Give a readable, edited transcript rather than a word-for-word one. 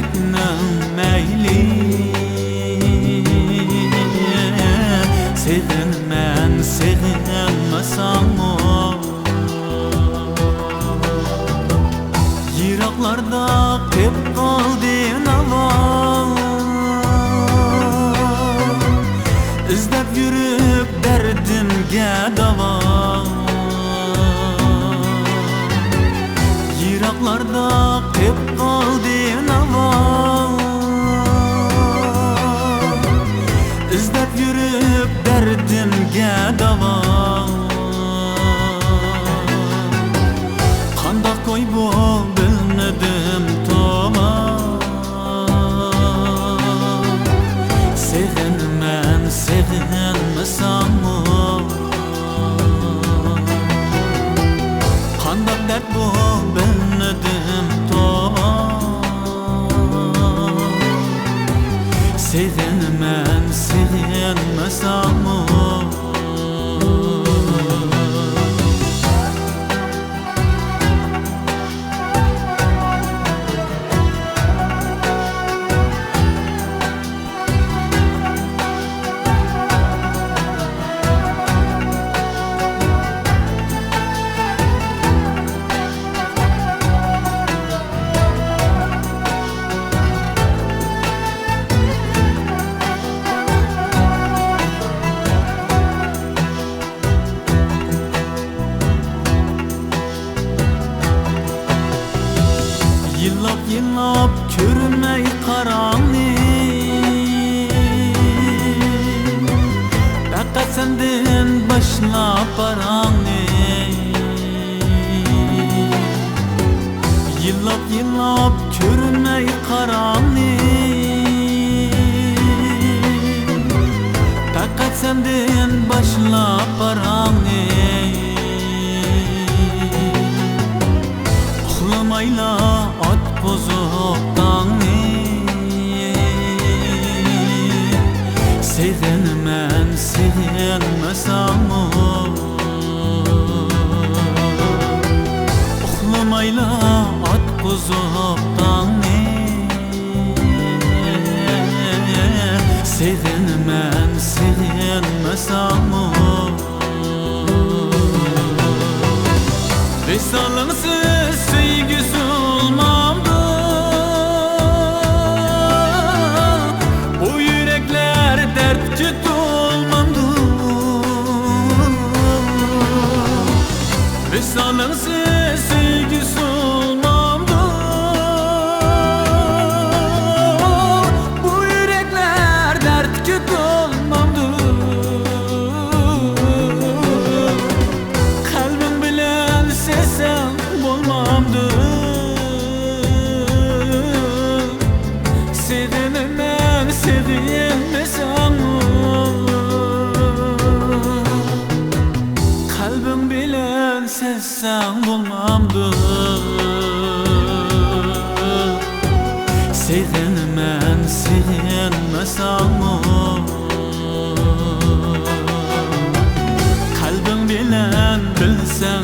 yürekten meyli Sevinmen sevinmesem o Yiraklarda kep kaldın hava İzlep yürüp derdimge dava Yiraklarda kep kaldın hava İzlep yürüp derdimge dava Kandak koy bu bilmedim toma Sevinmen sevinmesem o Kandak dert bu bilmedim toma Sevinmen sevinmesem o Yillap körmey karanlık Fakat senden başlap baranlık Yillap körmey karanlık Fakat senden başlap baranlık Ağlamayla at bozuktan Sevinmen sevinmesem o Ağlamayla at bozuktan Sevinmen sevinmesem o Vesalımsız sevgisi olmamdı O yürekler dert küt olmamdı Vesalımsız sevgisi olmamdı Bu yürekler dert küt olmamdı Kalbim bilen sesem olmamdı Sevinmem sevinmesem Kalbim bilen sesem olmamdı Sevinmem sevinmesem Kalbim bilen bilsem